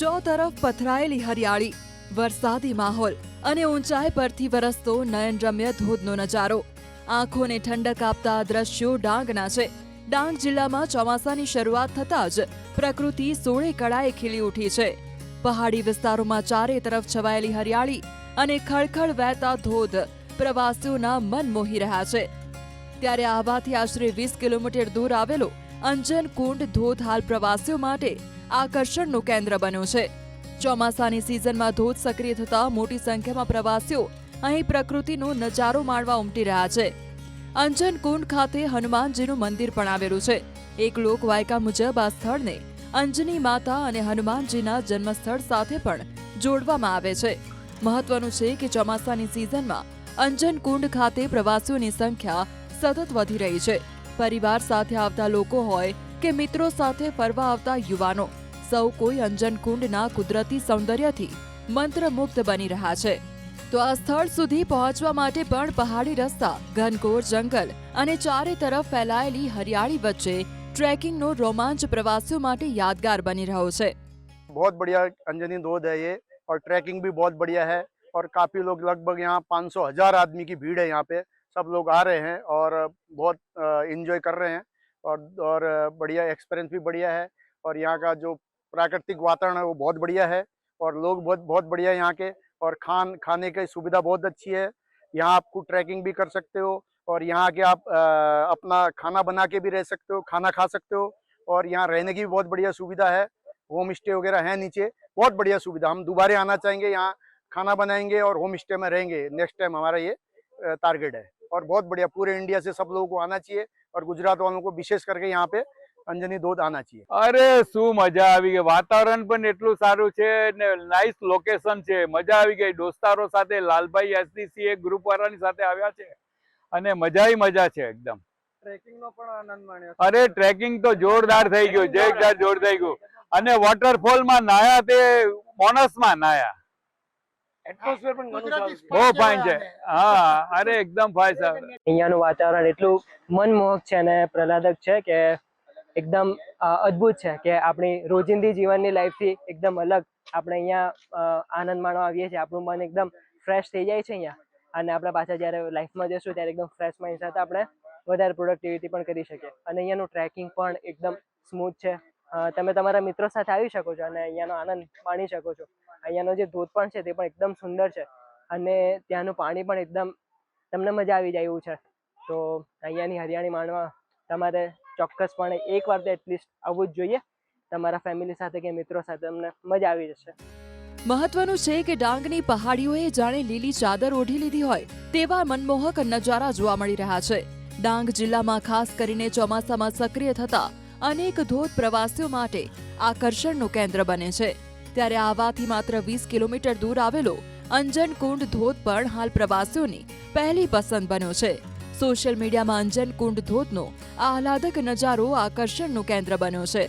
ચો તરફ પથરાયેલી હરિયાળી, વરસાદી માહોલ અને ઊંચાઈ પરથી વરસતો નયનરમ્ય ધોધનો નજારો. આંખોને ઠંડક આપતા આ દ્રશ્યો ડાંગના છે. ડાંગ જિલ્લામાં ચોમાસાની શરૂઆત થતાં જ પ્રકૃતિ સોળે કળાએ ખીલી ઉઠી છે. પહાડી વિસ્તારોમાં ચારે તરફ છવાયેલી હરિયાળી અને ખળખળ વહેતા ધોધ પ્રવાસીઓના મન મોહી રહ્યા છે. ત્યારે આવાથી આશરે 20 કિલોમીટર દૂર આવેલો અંજન કુંડ ધોધ હાલ પ્રવાસીઓ માટે આકર્ષણનું કેન્દ્ર બન્યું છે. ચોમાસાની સિઝનમાં ધોધ સક્રિય થતા મોટી સંખ્યામાં પ્રવાસીઓ અહીં પ્રકૃતિનો નજારો માણવા ઉમટી રહ્યા છે. અંજન કુંડ ખાતે હનુમાનજીનું મંદિર પણ આવેલું છે. એક લોકવાયકા મુજબ આ સ્થળને અંજની માતા અને હનુમાનજીના જન્મસ્થળ સાથે પણ જોડવામાં આવે છે. મહત્વનું છે કે ચોમાસાની સિઝનમાં અંજન કુંડ ખાતે પ્રવાસીઓની સંખ્યા સતત વધી રહી છે. પરિવાર સાથે આવતા લોકો હોય કે મિત્રો સાથે ફરવા આવતા યુવાનો, સૌ કોઈ અંજન કુંડના કુદરતી સૌંદર્યથી મંત્રમુગ્ધ બની રહ્યા છે. તો આ સ્થળ સુધી પહોંચવા માટે પણ પહાડી રસ્તા, ઘનઘોર જંગલ અને ચારે તરફ ફેલાયેલી હરિયાળી વચ્ચે ટ્રેકિંગનો રોમાંચ પ્રવાસીઓ માટે યાદગાર બની રહ્યો છે. बहुत बढ़िया अंजनी धोध है ये, और ट्रैकिंग भी बहुत बढ़िया है, और काफ़ी लोग, लगभग यहाँ 500,000 आदमी की भीड़ है यहाँ पे. सब लोग आ रहे हैं और बहुत इंजॉय कर रहे हैं, और बढ़िया एक्सपीरियंस भी बढ़िया है. और यहाँ का जो प्राकृतिक वातावरण है वो बहुत बढ़िया है, और लोग बहुत बहुत बढ़िया यहाँ के, और खाने की सुविधा बहुत अच्छी है. यहाँ आपको ट्रैकिंग भी कर सकते हो, और यहाँ के आप अपना खाना बना के भी रह सकते हो, खाना खा सकते हो. और यहाँ रहने की भी बहुत बढ़िया सुविधा है, होम स्टे वगैरह है नीचे, बहुत बढ़िया सुविधा. हम दोबारा आना चाहेंगे, यहाँ खाना बनाएंगे और होम स्टे में रहेंगे. नेक्स्ट टाइम हमारा ये टारगेट है. और बहुत बढ़िया, पूरे इंडिया से सब लोगों को आना चाहिए, और गुजरात वालों को विशेष करके यहाँ पे અંજની ધોધ આના છીએ. અરે શું મજા આવી ગઈ. વાતાવરણ પણ એટલું સારું છે ને નાઇસ લોકેશન છે. મજા આવી ગઈ. દોસ્તારો સાથે લાલભાઈ એસડીસી એક ગ્રુપ વાળાની સાથે આવ્યા છે અને મજા છે એકદમ. ટ્રેકિંગનો પણ આનંદ માણ્યો. અરે ટ્રેકિંગ તો જોરદાર થઈ ગયું, જોરદાર જોર થઈ ગયું. અને વોટરફોલમાં નાયા તે બોનસમાં નાયા. એટમોસ્ફિયર પણ ઘણું સારું છે. બહુ ફાઇન છે. હા, અરે એકદમ ફાઇન છે. અહીંયાનું વાતાવરણ એટલું મનમોહક છે અને પ્રહલાદક છે કે એકદમ અદ્ભુત છે કે આપણી રોજિંદી જીવનની લાઈફથી એકદમ અલગ આપણે અહીંયા આનંદ માણવા આવીએ છીએ. આપણું મન એકદમ ફ્રેશ થઈ જાય છે અહીંયા, અને આપણે પાછા જ્યારે લાઈફમાં જઈશું ત્યારે એકદમ ફ્રેશ માઇન્ડ સાથે આપણે વધારે પ્રોડક્ટિવિટી પણ કરી શકીએ. અને અહીંયાનું ટ્રેકિંગ પણ એકદમ સ્મૂથ છે. તમે તમારા મિત્રો સાથે આવી શકો છો અને અહીંયાનો આનંદ માણી શકો છો. અહીંયાનો જે ધોધ પણ છે તે પણ એકદમ સુંદર છે, અને ત્યાંનું પાણી પણ એકદમ તમને મજા આવી જાય એવું છે. તો અહીંયાની હરિયાળી માણવા તમારે ચોક્કસપણે એકવાર તો એટલીસ્ટ આવવું જ જોઈએ. તમારા ફેમિલી સાથે કે મિત્રો સાથે તમને મજા આવી જશે. મહત્વનું છે કે ડાંગની પહાડીઓએ જાણે લીલી ચાદર ઓઢી લીધી હોય તેવા મનમોહક નજારા જોવા મળી રહ્યા છે. ડાંગ જિલ્લામાં ખાસ કરીને ચોમાસામાં સક્રિય થતા અનેક ધોધ પ્રવાસીઓ માટે આકર્ષણનું કેન્દ્ર બને છે. ત્યારે આવાથી માત્ર 20 કિલોમીટર દૂર આવેલો અંજન કુંડ ધોધ પણ હાલ પ્રવાસીઓની પહેલી પસંદ બન્યો છે. સોશિયલ મીડિયામાં અંજન કુંડ ધોધનો આહલાદક નજારો આકર્ષણનું કેન્દ્ર બન્યો છે.